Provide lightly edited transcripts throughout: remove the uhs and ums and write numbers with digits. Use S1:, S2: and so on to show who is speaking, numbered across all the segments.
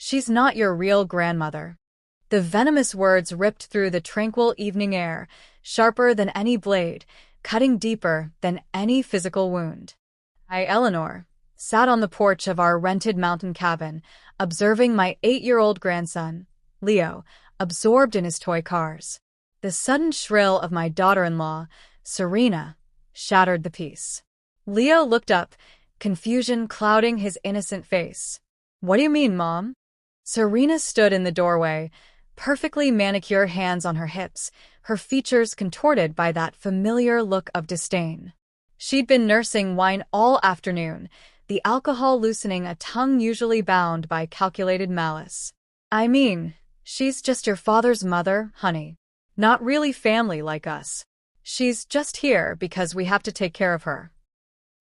S1: She's not your real grandmother." The venomous words ripped through the tranquil evening air, sharper than any blade, cutting deeper than any physical wound. Eleanor, sat on the porch of our rented mountain cabin, observing my 8-year-old grandson, Leo, absorbed in his toy cars. The sudden shrill of my daughter-in-law, Serena, shattered the peace. Leo looked up, confusion clouding his innocent face. "What do you mean, Mom?" Serena stood in the doorway, perfectly manicured hands on her hips, her features contorted by that familiar look of disdain. She'd been nursing wine all afternoon, the alcohol loosening a tongue usually bound by calculated malice. "I mean, she's just your father's mother, honey. Not really family like us. She's just here because we have to take care of her."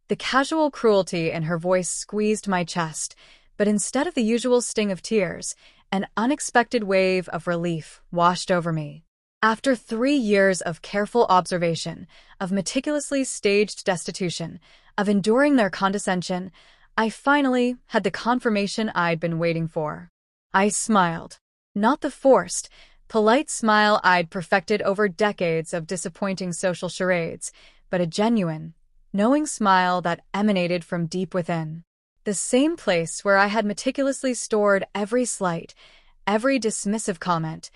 S1: The casual cruelty in her voice squeezed my chest, but instead of the usual sting of tears, an unexpected wave of relief washed over me. After 3 years of careful observation, of meticulously staged destitution, of enduring their condescension, I finally had the confirmation I'd been waiting for. I smiled. Not the forced, polite smile I'd perfected over decades of disappointing social charades, but a genuine, knowing smile that emanated from deep within. The same place where I had meticulously stored every slight, every dismissive comment,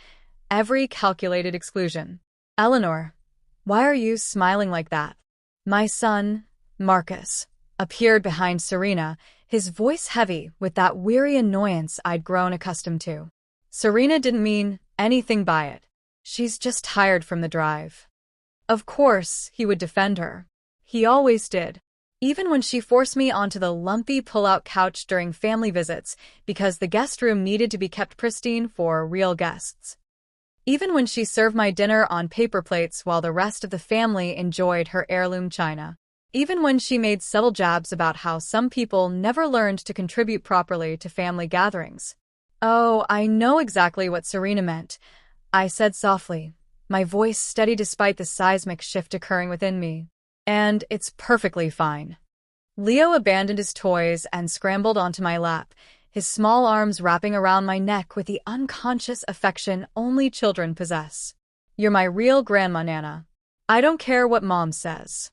S1: every calculated exclusion. "Eleanor, why are you smiling like that?" My son, Marcus, appeared behind Serena, his voice heavy with that weary annoyance I'd grown accustomed to. Serena didn't mean anything by it. She's just tired from the drive. Of course, he would defend her. He always did. Even when she forced me onto the lumpy pull-out couch during family visits because the guest room needed to be kept pristine for real guests. Even when she served my dinner on paper plates while the rest of the family enjoyed her heirloom china. Even when she made subtle jabs about how some people never learned to contribute properly to family gatherings. "Oh, I know exactly what Serena meant," I said softly, my voice steady despite the seismic shift occurring within me. "And it's perfectly fine." Leo abandoned his toys and scrambled onto my lap, his small arms wrapping around my neck with the unconscious affection only children possess. "You're my real grandma, Nana. I don't care what Mom says."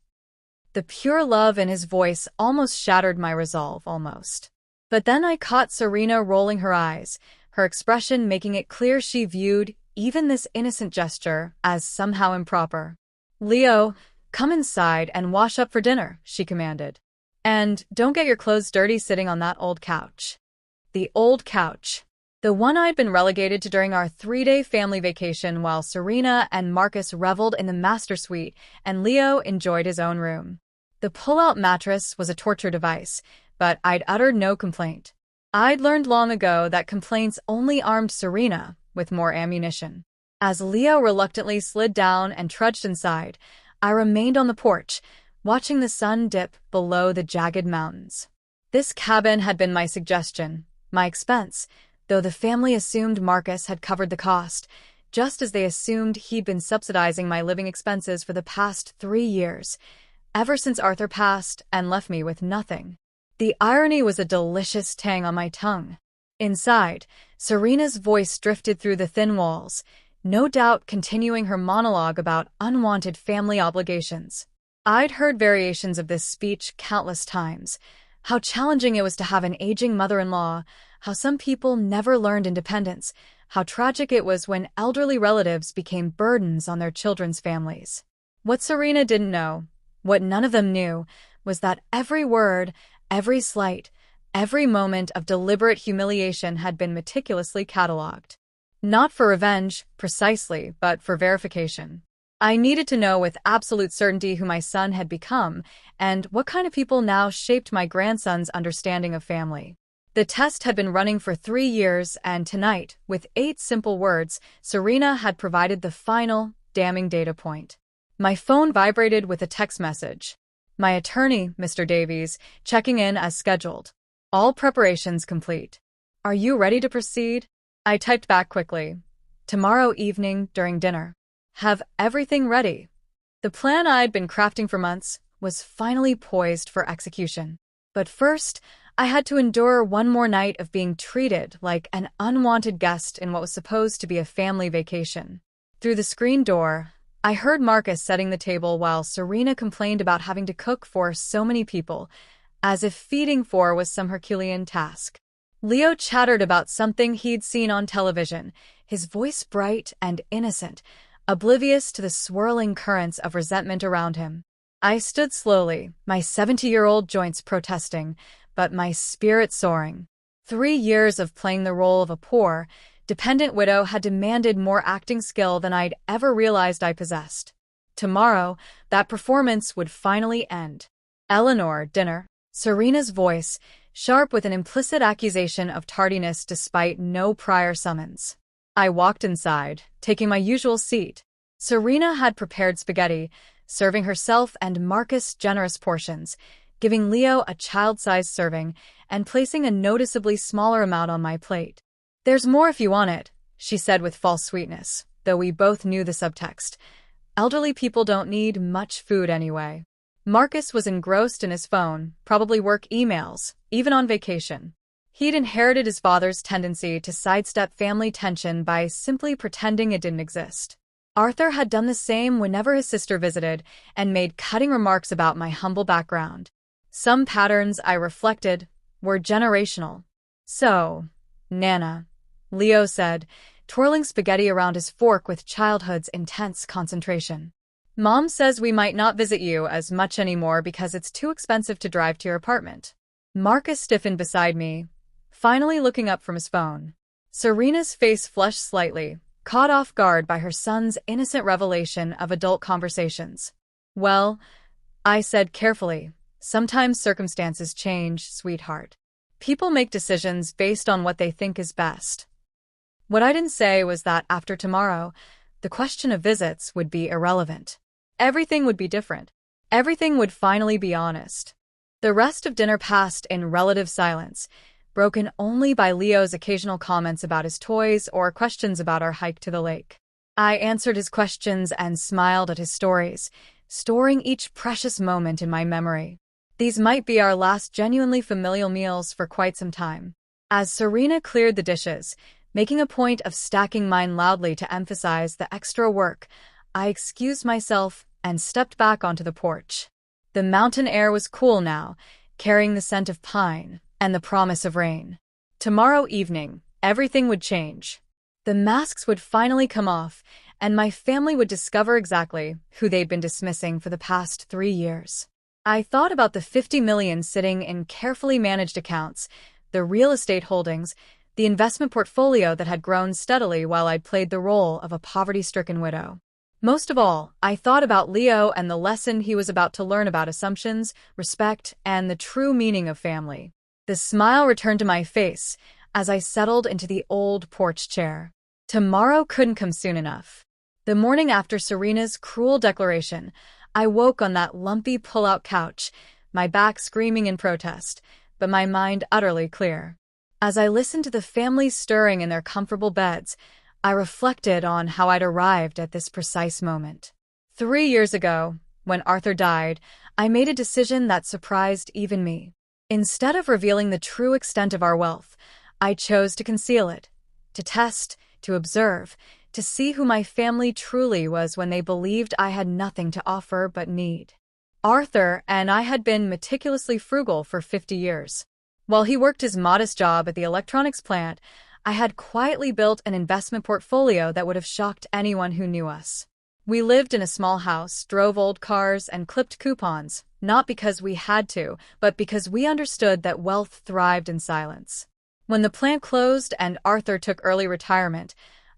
S1: The pure love in his voice almost shattered my resolve, almost. But then I caught Serena rolling her eyes, her expression making it clear she viewed even this innocent gesture as somehow improper. "Leo, come inside and wash up for dinner," she commanded. "And don't get your clothes dirty sitting on that old couch." The old couch. The one I'd been relegated to during our 3-day family vacation while Serena and Marcus reveled in the master suite and Leo enjoyed his own room. The pull-out mattress was a torture device, but I'd uttered no complaint. I'd learned long ago that complaints only armed Serena with more ammunition. As Leo reluctantly slid down and trudged inside, I remained on the porch, watching the sun dip below the jagged mountains. This cabin had been my suggestion, my expense, though the family assumed Marcus had covered the cost, just as they assumed he'd been subsidizing my living expenses for the past 3 years, ever since Arthur passed and left me with nothing. The irony was a delicious tang on my tongue. Inside, Serena's voice drifted through the thin walls, no doubt continuing her monologue about unwanted family obligations. I'd heard variations of this speech countless times, how challenging it was to have an aging mother-in-law, how some people never learned independence, how tragic it was when elderly relatives became burdens on their children's families. What Serena didn't know, what none of them knew, was that every word, every slight, every moment of deliberate humiliation had been meticulously catalogued. Not for revenge, precisely, but for verification. I needed to know with absolute certainty who my son had become, and what kind of people now shaped my grandson's understanding of family. The test had been running for 3 years, and tonight, with 8 simple words, Serena had provided the final, damning data point. My phone vibrated with a text message. "My attorney, Mr. Davies, checking in as scheduled. All preparations complete. Are you ready to proceed?" I typed back quickly. "Tomorrow evening during dinner. Have everything ready." The plan I'd been crafting for months was finally poised for execution. But first, I had to endure one more night of being treated like an unwanted guest in what was supposed to be a family vacation. Through the screen door, I heard Marcus setting the table while Serena complained about having to cook for so many people, as if feeding four was some Herculean task. Leo chattered about something he'd seen on television, his voice bright and innocent, oblivious to the swirling currents of resentment around him. I stood slowly, my 70-year-old joints protesting, but my spirit soaring. 3 years of playing the role of a poor, dependent widow had demanded more acting skill than I'd ever realized I possessed. Tomorrow, that performance would finally end. Eleanor, dinner. Serena's voice, sharp with an implicit accusation of tardiness despite no prior summons. I walked inside, taking my usual seat. Serena had prepared spaghetti, serving herself and Marcus generous portions, giving Leo a child-sized serving, and placing a noticeably smaller amount on my plate. "There's more if you want it," she said with false sweetness, though we both knew the subtext. Elderly people don't need much food anyway. Marcus was engrossed in his phone, probably work emails, even on vacation. He'd inherited his father's tendency to sidestep family tension by simply pretending it didn't exist. Arthur had done the same whenever his sister visited and made cutting remarks about my humble background. Some patterns, I reflected, were generational. "So, Nana," Leo said, twirling spaghetti around his fork with childhood's intense concentration. "Mom says we might not visit you as much anymore because it's too expensive to drive to your apartment." Marcus stiffened beside me, finally looking up from his phone. Serena's face flushed slightly, caught off guard by her son's innocent revelation of adult conversations. "Well," I said carefully, "sometimes circumstances change, sweetheart. People make decisions based on what they think is best." What I didn't say was that after tomorrow, the question of visits would be irrelevant. Everything would be different. Everything would finally be honest. The rest of dinner passed in relative silence, broken only by Leo's occasional comments about his toys or questions about our hike to the lake. I answered his questions and smiled at his stories, storing each precious moment in my memory. These might be our last genuinely familial meals for quite some time. As Serena cleared the dishes, making a point of stacking mine loudly to emphasize the extra work, I excused myself and stepped back onto the porch. The mountain air was cool now, carrying the scent of pine and the promise of rain. Tomorrow evening, everything would change. The masks would finally come off, and my family would discover exactly who they'd been dismissing for the past 3 years. I thought about the 50 million sitting in carefully managed accounts, the real estate holdings, the investment portfolio that had grown steadily while I'd played the role of a poverty-stricken widow. Most of all, I thought about Leo and the lesson he was about to learn about assumptions, respect, and the true meaning of family. The smile returned to my face as I settled into the old porch chair. Tomorrow couldn't come soon enough. The morning after Serena's cruel declaration, I woke on that lumpy pull-out couch, my back screaming in protest, but my mind utterly clear. As I listened to the family stirring in their comfortable beds, I reflected on how I'd arrived at this precise moment. 3 years ago, when Arthur died, I made a decision that surprised even me. Instead of revealing the true extent of our wealth, I chose to conceal it, to test, to observe, to see who my family truly was when they believed I had nothing to offer but need. Arthur and I had been meticulously frugal for 50 years. While he worked his modest job at the electronics plant, I had quietly built an investment portfolio that would have shocked anyone who knew us. We lived in a small house, drove old cars, and clipped coupons, not because we had to, but because we understood that wealth thrived in silence. When the plant closed and Arthur took early retirement,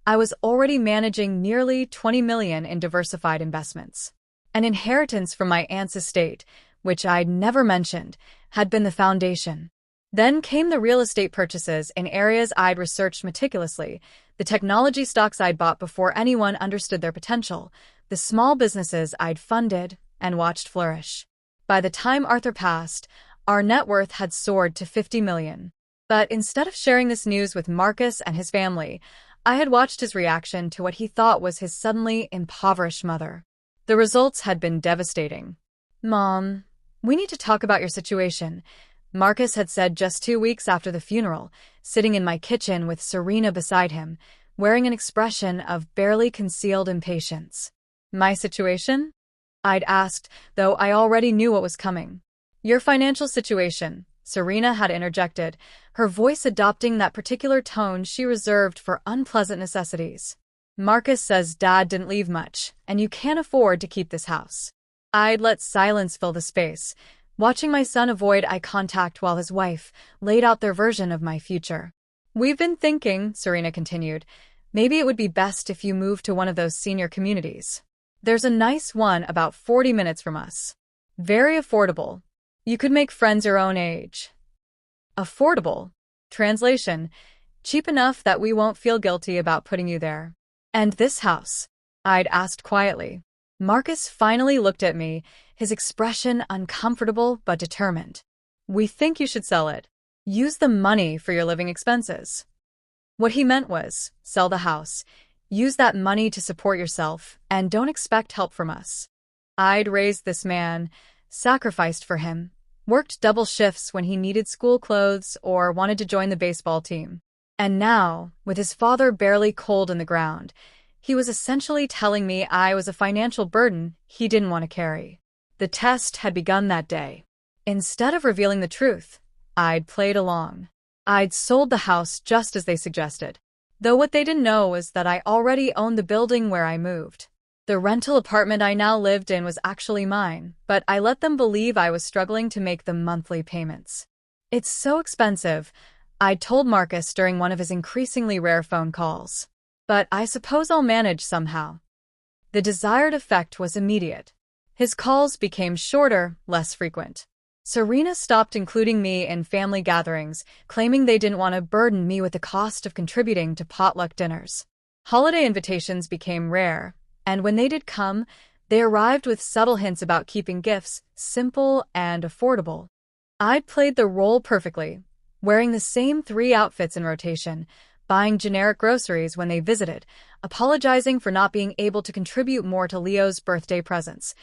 S1: I was already managing nearly 20 million in diversified investments. An inheritance from my aunt's estate, which I'd never mentioned, had been the foundation. Then came the real estate purchases in areas I'd researched meticulously, the technology stocks I'd bought before anyone understood their potential, the small businesses I'd funded and watched flourish. By the time Arthur passed, our net worth had soared to 50 million. But instead of sharing this news with Marcus and his family, I had watched his reaction to what he thought was his suddenly impoverished mother. The results had been devastating. "Mom, we need to talk about your situation. Marcus had said just 2 weeks after the funeral, sitting in my kitchen with Serena beside him, wearing an expression of barely concealed impatience. My situation? I'd asked, though I already knew what was coming. Your financial situation, Serena had interjected, her voice adopting that particular tone she reserved for unpleasant necessities. Marcus says Dad didn't leave much, and you can't afford to keep this house. I'd let silence fill the space, watching my son avoid eye contact while his wife laid out their version of my future. We've been thinking, Serena continued, maybe it would be best if you moved to one of those senior communities. There's a nice one about 40 minutes from us. Very affordable. You could make friends your own age. Affordable. Translation: cheap enough that we won't feel guilty about putting you there. And this house? I'd asked quietly. Marcus finally looked at me, his expression uncomfortable but determined. We think you should sell it. Use the money for your living expenses. What he meant was, sell the house, use that money to support yourself, and don't expect help from us. I'd raised this man, sacrificed for him, worked double shifts when he needed school clothes or wanted to join the baseball team. And now, with his father barely cold in the ground, he was essentially telling me I was a financial burden he didn't want to carry. The test had begun that day. Instead of revealing the truth, I'd played along. I'd sold the house just as they suggested. Though what they didn't know was that I already owned the building where I moved. The rental apartment I now lived in was actually mine, but I let them believe I was struggling to make the monthly payments. It's so expensive, I'd told Marcus during one of his increasingly rare phone calls. But I suppose I'll manage somehow. The desired effect was immediate. His calls became shorter, less frequent. Serena stopped including me in family gatherings, claiming they didn't want to burden me with the cost of contributing to potluck dinners. Holiday invitations became rare, and when they did come, they arrived with subtle hints about keeping gifts simple and affordable. I'd played the role perfectly, wearing the same 3 outfits in rotation, buying generic groceries when they visited, apologizing for not being able to contribute more to Leo's birthday presents,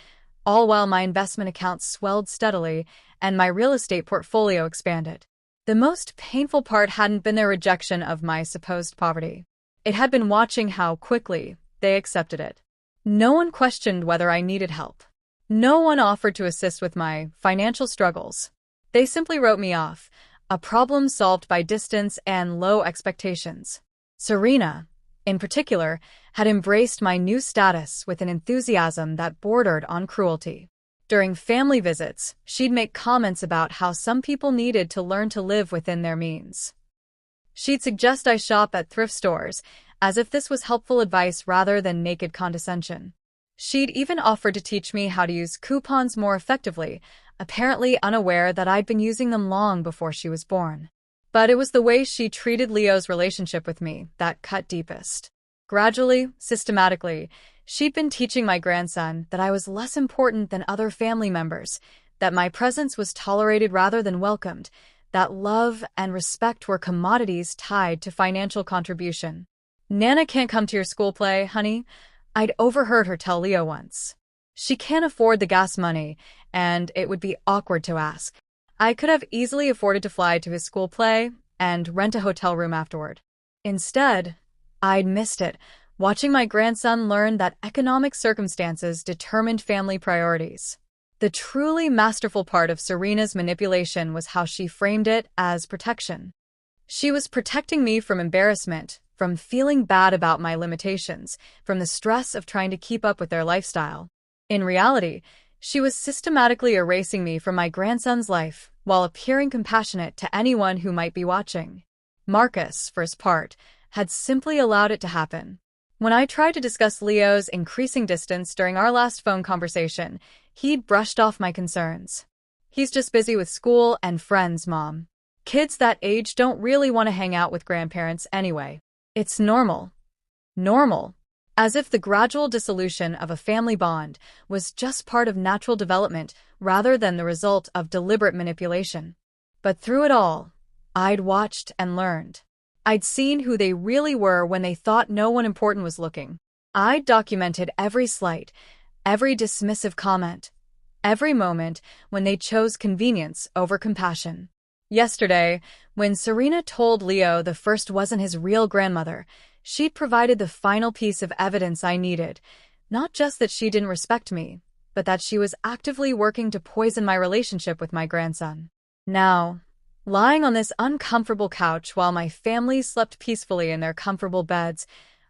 S1: all while my investment accounts swelled steadily and my real estate portfolio expanded. The most painful part hadn't been their rejection of my supposed poverty. It had been watching how quickly they accepted it. No one questioned whether I needed help. No one offered to assist with my financial struggles. They simply wrote me off, a problem solved by distance and low expectations. Serena, in particular, had embraced my new status with an enthusiasm that bordered on cruelty. During family visits, she'd make comments about how some people needed to learn to live within their means. She'd suggest I shop at thrift stores, as if this was helpful advice rather than naked condescension. She'd even offered to teach me how to use coupons more effectively, apparently unaware that I'd been using them long before she was born. But it was the way she treated Leo's relationship with me that cut deepest. Gradually, systematically, she'd been teaching my grandson that I was less important than other family members, that my presence was tolerated rather than welcomed, that love and respect were commodities tied to financial contribution. Nana can't come to your school play, honey, I'd overheard her tell Leo once. She can't afford the gas money, and it would be awkward to ask. I could have easily afforded to fly to his school play and rent a hotel room afterward. Instead, I'd missed it, watching my grandson learn that economic circumstances determined family priorities. The truly masterful part of Serena's manipulation was how she framed it as protection. She was protecting me from embarrassment, from feeling bad about my limitations, from the stress of trying to keep up with their lifestyle. In reality, she was systematically erasing me from my grandson's life while appearing compassionate to anyone who might be watching. Marcus, for his part, had simply allowed it to happen. When I tried to discuss Leo's increasing distance during our last phone conversation, he'd brushed off my concerns. He's just busy with school and friends, Mom. Kids that age don't really want to hang out with grandparents anyway. It's normal. Normal. As if the gradual dissolution of a family bond was just part of natural development rather than the result of deliberate manipulation. But through it all, I'd watched and learned. I'd seen who they really were when they thought no one important was looking. I'd documented every slight, every dismissive comment, every moment when they chose convenience over compassion. Yesterday, when Serena told Leo the first wasn't his real grandmother, she'd provided the final piece of evidence I needed. Not just that she didn't respect me, but that she was actively working to poison my relationship with my grandson. Now, lying on this uncomfortable couch while my family slept peacefully in their comfortable beds,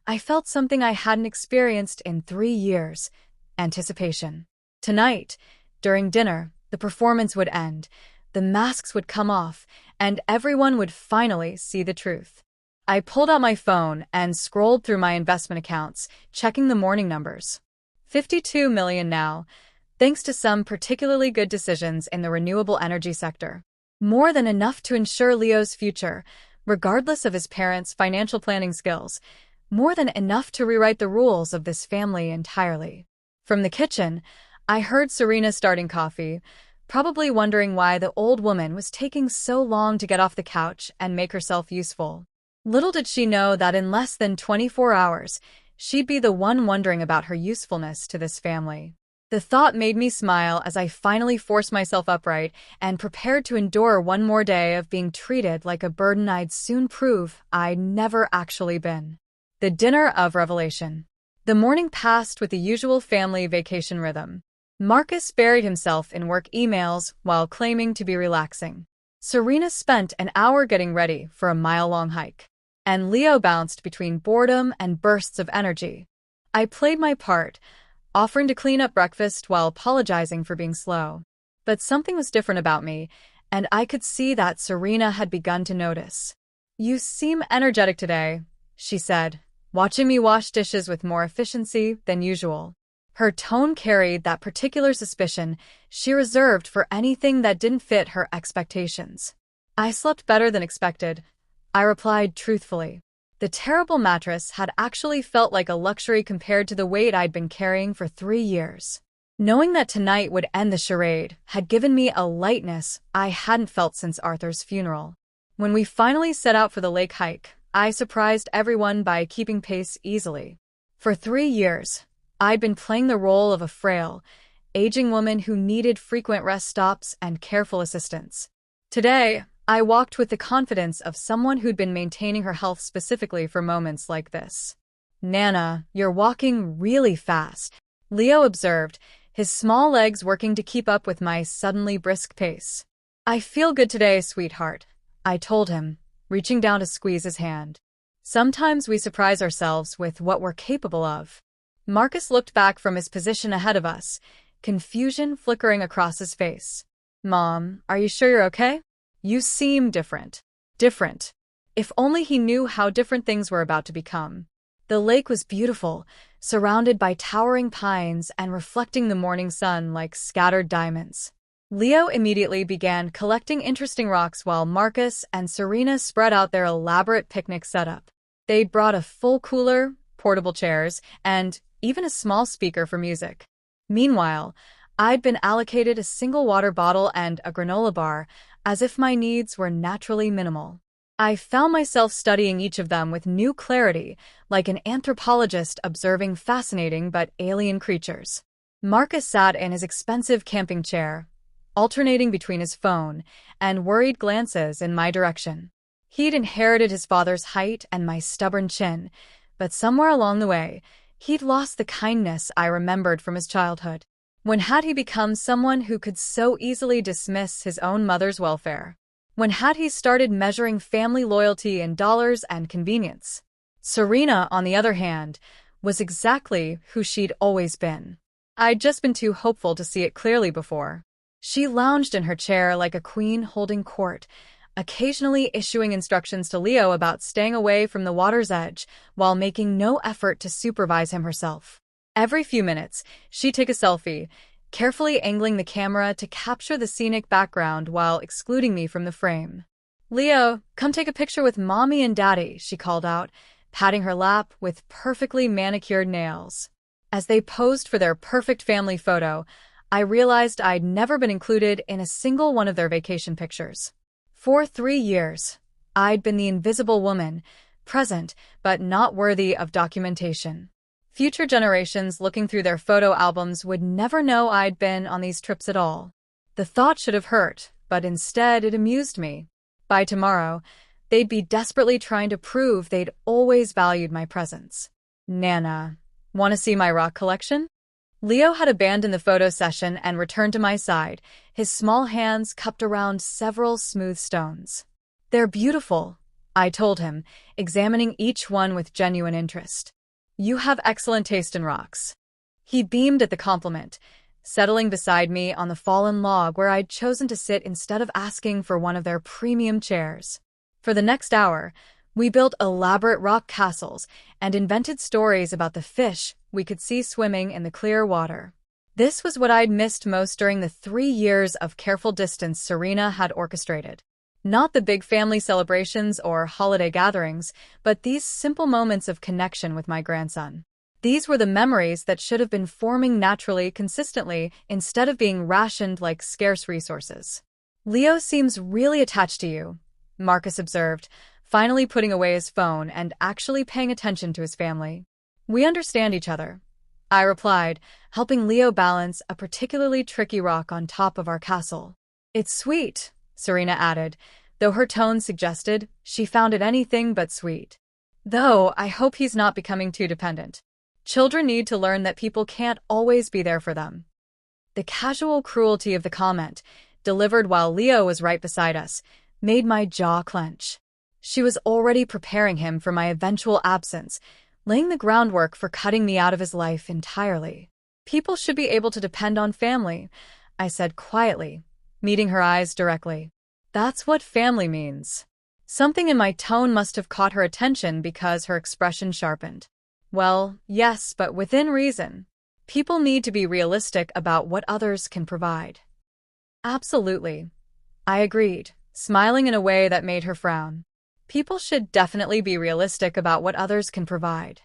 S1: I felt something I hadn't experienced in 3 years: anticipation. Tonight, during dinner, the performance would end, the masks would come off, and everyone would finally see the truth. I pulled out my phone and scrolled through my investment accounts, checking the morning numbers. 52 million now, thanks to some particularly good decisions in the renewable energy sector. More than enough to ensure Leo's future, regardless of his parents' financial planning skills. More than enough to rewrite the rules of this family entirely. From the kitchen, I heard Serena starting coffee, probably wondering why the old woman was taking so long to get off the couch and make herself useful. Little did she know that in less than 24 hours, she'd be the one wondering about her usefulness to this family. The thought made me smile as I finally forced myself upright and prepared to endure one more day of being treated like a burden I'd soon prove I'd never actually been. The dinner of revelation. The morning passed with the usual family vacation rhythm. Marcus buried himself in work emails while claiming to be relaxing. Serena spent an hour getting ready for a mile-long hike. And Leo bounced between boredom and bursts of energy. I played my part, offering to clean up breakfast while apologizing for being slow. But something was different about me, and I could see that Serena had begun to notice. "You seem energetic today," she said, watching me wash dishes with more efficiency than usual. Her tone carried that particular suspicion she reserved for anything that didn't fit her expectations. "I slept better than expected," I replied truthfully. The terrible mattress had actually felt like a luxury compared to the weight I'd been carrying for 3 years. Knowing that tonight would end the charade had given me a lightness I hadn't felt since Arthur's funeral. When we finally set out for the lake hike, I surprised everyone by keeping pace easily. For 3 years, I'd been playing the role of a frail, aging woman who needed frequent rest stops and careful assistance. Today, I walked with the confidence of someone who'd been maintaining her health specifically for moments like this. "Nana, you're walking really fast," Leo observed, his small legs working to keep up with my suddenly brisk pace. "I feel good today, sweetheart," I told him, reaching down to squeeze his hand. Sometimes we surprise ourselves with what we're capable of. Marcus looked back from his position ahead of us, confusion flickering across his face. "Mom, are you sure you're okay? You seem different." Different. If only he knew how different things were about to become. The lake was beautiful, surrounded by towering pines and reflecting the morning sun like scattered diamonds. Leo immediately began collecting interesting rocks while Marcus and Serena spread out their elaborate picnic setup. They'd brought a full cooler, portable chairs, and even a small speaker for music. Meanwhile, I'd been allocated a single water bottle and a granola bar, as if my needs were naturally minimal. I found myself studying each of them with new clarity, like an anthropologist observing fascinating but alien creatures. Marcus sat in his expensive camping chair, alternating between his phone and worried glances in my direction. He'd inherited his father's height and my stubborn chin, but somewhere along the way, he'd lost the kindness I remembered from his childhood. When had he become someone who could so easily dismiss his own mother's welfare? When had he started measuring family loyalty in dollars and convenience? Serena, on the other hand, was exactly who she'd always been. I'd just been too hopeful to see it clearly before. She lounged in her chair like a queen holding court, occasionally issuing instructions to Leo about staying away from the water's edge while making no effort to supervise him herself. Every few minutes, she'd take a selfie, carefully angling the camera to capture the scenic background while excluding me from the frame. "Leo, come take a picture with Mommy and Daddy," she called out, patting her lap with perfectly manicured nails. As they posed for their perfect family photo, I realized I'd never been included in a single one of their vacation pictures. For 3 years, I'd been the invisible woman, present but not worthy of documentation. Future generations looking through their photo albums would never know I'd been on these trips at all. The thought should have hurt, but instead it amused me. By tomorrow, they'd be desperately trying to prove they'd always valued my presence. Nana, want to see my rock collection? Leo had abandoned the photo session and returned to my side, his small hands cupped around several smooth stones. They're beautiful, I told him, examining each one with genuine interest. You have excellent taste in rocks. He beamed at the compliment, settling beside me on the fallen log where I'd chosen to sit instead of asking for one of their premium chairs. For the next hour, we built elaborate rock castles and invented stories about the fish we could see swimming in the clear water. This was what I'd missed most during the 3 years of careful distance Serena had orchestrated. Not the big family celebrations or holiday gatherings, but these simple moments of connection with my grandson. These were the memories that should have been forming naturally, consistently, instead of being rationed like scarce resources. Leo seems really attached to you, Marcus observed, finally putting away his phone and actually paying attention to his family. We understand each other, I replied, helping Leo balance a particularly tricky rock on top of our castle. It's sweet, Serena added, though her tone suggested she found it anything but sweet. Though I hope he's not becoming too dependent. Children need to learn that people can't always be there for them. The casual cruelty of the comment, delivered while Leo was right beside us, made my jaw clench. She was already preparing him for my eventual absence, laying the groundwork for cutting me out of his life entirely. People should be able to depend on family, I said quietly, meeting her eyes directly. That's what family means. Something in my tone must have caught her attention because her expression sharpened. Well, yes, but within reason. People need to be realistic about what others can provide. Absolutely, I agreed, smiling in a way that made her frown. People should definitely be realistic about what others can provide.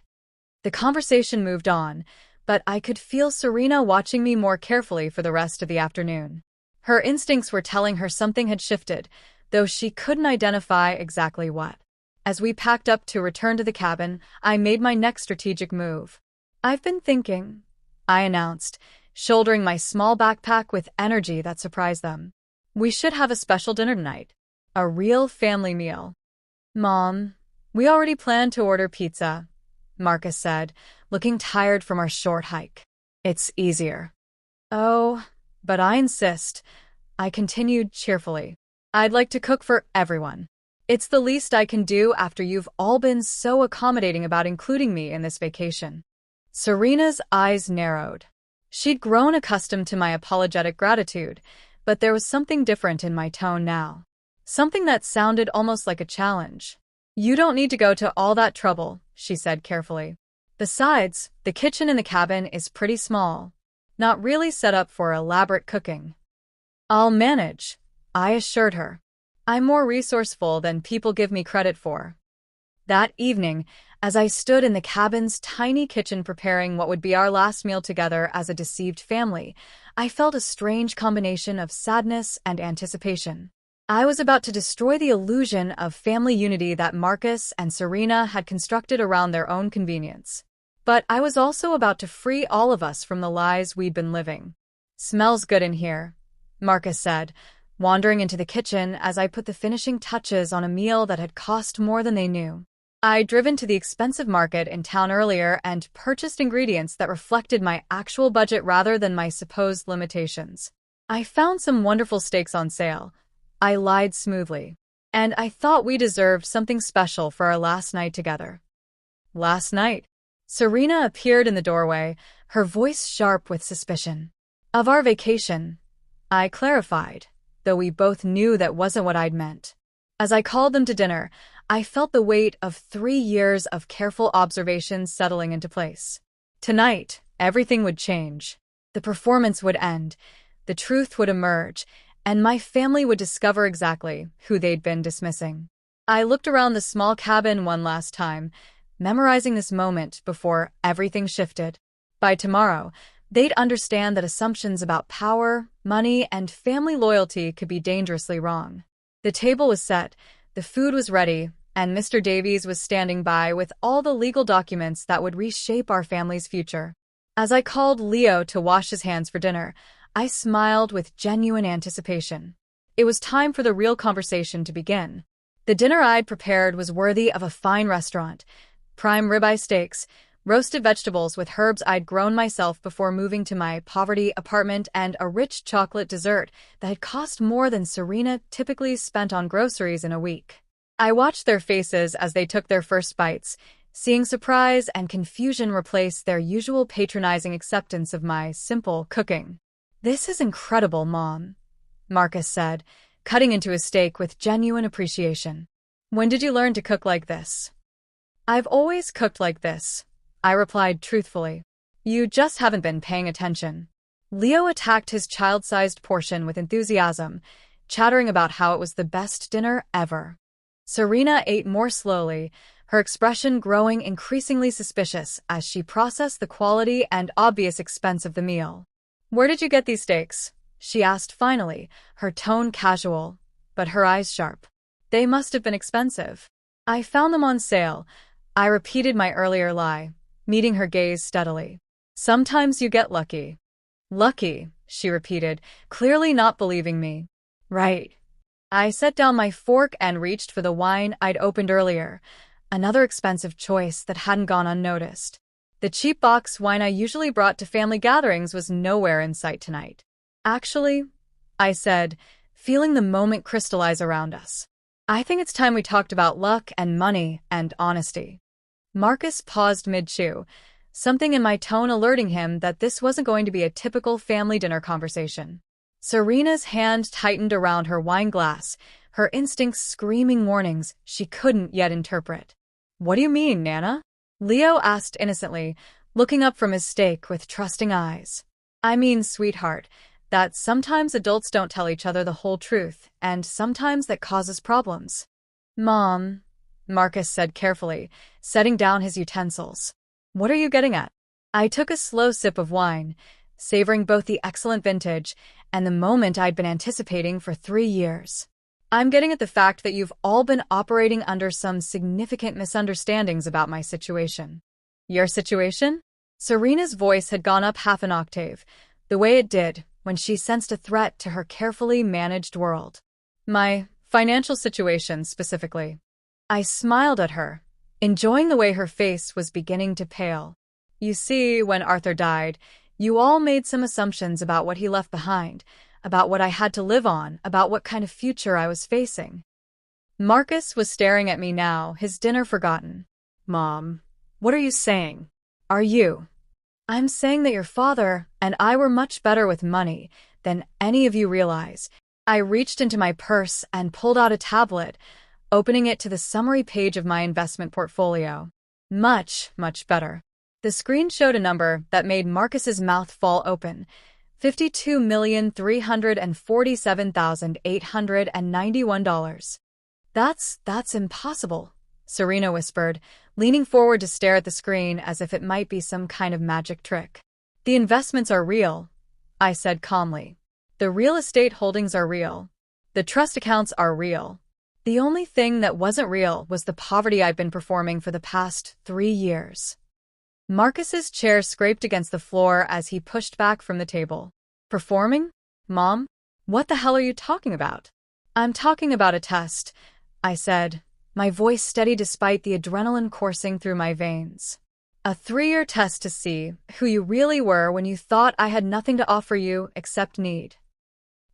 S1: The conversation moved on, but I could feel Serena watching me more carefully for the rest of the afternoon. Her instincts were telling her something had shifted, though she couldn't identify exactly what. As we packed up to return to the cabin, I made my next strategic move. I've been thinking, I announced, shouldering my small backpack with energy that surprised them. We should have a special dinner tonight. A real family meal. Mom, we already planned to order pizza, Marcus said, looking tired from our short hike. It's easier. Oh, but I insist, I continued cheerfully. I'd like to cook for everyone. It's the least I can do after you've all been so accommodating about including me in this vacation. Serena's eyes narrowed. She'd grown accustomed to my apologetic gratitude, but there was something different in my tone now. Something that sounded almost like a challenge. You don't need to go to all that trouble, she said carefully. Besides, the kitchen in the cabin is pretty small. Not really set up for elaborate cooking. I'll manage, I assured her. I'm more resourceful than people give me credit for. That evening, as I stood in the cabin's tiny kitchen preparing what would be our last meal together as a deceived family, I felt a strange combination of sadness and anticipation. I was about to destroy the illusion of family unity that Marcus and Serena had constructed around their own convenience. But I was also about to free all of us from the lies we'd been living. Smells good in here, Marcus said, wandering into the kitchen as I put the finishing touches on a meal that had cost more than they knew. I'd driven to the expensive market in town earlier and purchased ingredients that reflected my actual budget rather than my supposed limitations. I found some wonderful steaks on sale, I lied smoothly, and I thought we deserved something special for our last night together. Last night? Serena appeared in the doorway, her voice sharp with suspicion. Of our vacation, I clarified, though we both knew that wasn't what I'd meant. As I called them to dinner, I felt the weight of 3 years of careful observation settling into place. Tonight, everything would change. The performance would end, the truth would emerge, and my family would discover exactly who they'd been dismissing. I looked around the small cabin one last time, memorizing this moment before everything shifted. By tomorrow, they'd understand that assumptions about power, money, and family loyalty could be dangerously wrong. The table was set, the food was ready, and Mr. Davies was standing by with all the legal documents that would reshape our family's future. As I called Leo to wash his hands for dinner, I smiled with genuine anticipation. It was time for the real conversation to begin. The dinner I'd prepared was worthy of a fine restaurant. Prime ribeye steaks, roasted vegetables with herbs I'd grown myself before moving to my poverty apartment, and a rich chocolate dessert that had cost more than Serena typically spent on groceries in a week. I watched their faces as they took their first bites, seeing surprise and confusion replace their usual patronizing acceptance of my simple cooking. "This is incredible, Mom," Marcus said, cutting into his steak with genuine appreciation. "When did you learn to cook like this?" "I've always cooked like this," I replied truthfully. "You just haven't been paying attention." Leo attacked his child-sized portion with enthusiasm, chattering about how it was the best dinner ever. Serena ate more slowly, her expression growing increasingly suspicious as she processed the quality and obvious expense of the meal. "Where did you get these steaks?" she asked finally, her tone casual, but her eyes sharp. "They must have been expensive." "I found them on sale," I repeated my earlier lie, meeting her gaze steadily. "Sometimes you get lucky." "Lucky," she repeated, clearly not believing me. "Right." I set down my fork and reached for the wine I'd opened earlier, another expensive choice that hadn't gone unnoticed. The cheap box wine I usually brought to family gatherings was nowhere in sight tonight. "Actually," I said, feeling the moment crystallize around us, "I think it's time we talked about luck and money and honesty." Marcus paused mid-chew, something in my tone alerting him that this wasn't going to be a typical family dinner conversation. Serena's hand tightened around her wine glass, her instincts screaming warnings she couldn't yet interpret. "What do you mean, Nana?" Leo asked innocently, looking up from his steak with trusting eyes. "I mean, sweetheart, that sometimes adults don't tell each other the whole truth, and sometimes that causes problems." "Mom," Marcus said carefully, setting down his utensils. "What are you getting at?" I took a slow sip of wine, savoring both the excellent vintage and the moment I'd been anticipating for 3 years. "I'm getting at the fact that you've all been operating under some significant misunderstandings about my situation." "Your situation?" Serena's voice had gone up half an octave, the way it did when she sensed a threat to her carefully managed world. "My financial situation, specifically." I smiled at her, enjoying the way her face was beginning to pale. "You see, when Arthur died, you all made some assumptions about what he left behind, about what I had to live on, about what kind of future I was facing." Marcus was staring at me now, his dinner forgotten. "Mom, what are you saying?" "Are you?" "I'm saying that your father and I were much better with money than any of you realize." I reached into my purse and pulled out a tablet, opening it to the summary page of my investment portfolio. Much, much better. The screen showed a number that made Marcus's mouth fall open. $52,347,891. That's impossible," Serena whispered, leaning forward to stare at the screen as if it might be some kind of magic trick. "The investments are real," I said calmly. "The real estate holdings are real. The trust accounts are real. The only thing that wasn't real was the poverty I've been performing for the past 3 years. Marcus's chair scraped against the floor as he pushed back from the table. "Performing? Mom? What the hell are you talking about?" "I'm talking about a test," I said, my voice steady despite the adrenaline coursing through my veins. "A 3-year test to see who you really were when you thought I had nothing to offer you except need."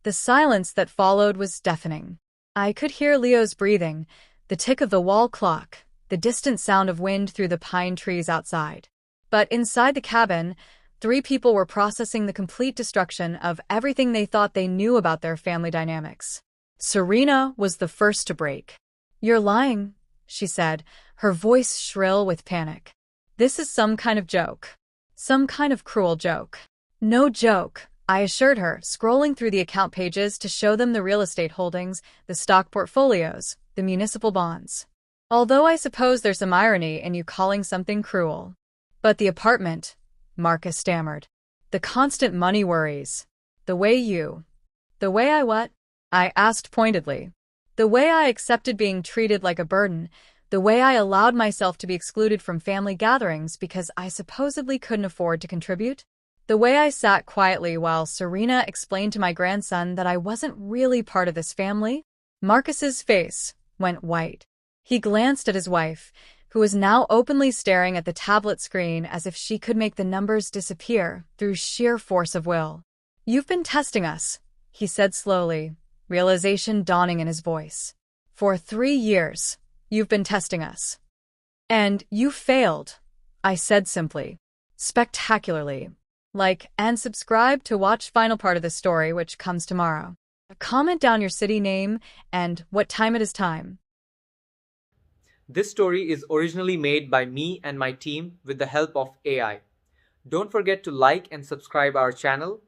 S1: The silence that followed was deafening. I could hear Leo's breathing, the tick of the wall clock, the distant sound of wind through the pine trees outside. But inside the cabin, 3 people were processing the complete destruction of everything they thought they knew about their family dynamics. Serena was the first to break. "You're lying," she said, her voice shrill with panic. "This is some kind of joke. Some kind of cruel joke." "No joke," I assured her, scrolling through the account pages to show them the real estate holdings, the stock portfolios, the municipal bonds. "Although I suppose there's some irony in you calling something cruel." "But the apartment," Marcus stammered. "The constant money worries. The way I what?" I asked pointedly. "The way I accepted being treated like a burden, the way I allowed myself to be excluded from family gatherings because I supposedly couldn't afford to contribute." The way I sat quietly while Serena explained to my grandson that I wasn't really part of this family, Marcus's face went white. He glanced at his wife, who was now openly staring at the tablet screen as if she could make the numbers disappear through sheer force of will. "You've been testing us," he said slowly, realization dawning in his voice. "For 3 years, you've been testing us. And you failed," I said simply. "Spectacularly." And subscribe to watch final part of the story, which comes tomorrow. Comment down your city name and what time it is time.
S2: This story is originally made by me and my team with the help of AI. Don't forget to like and subscribe our channel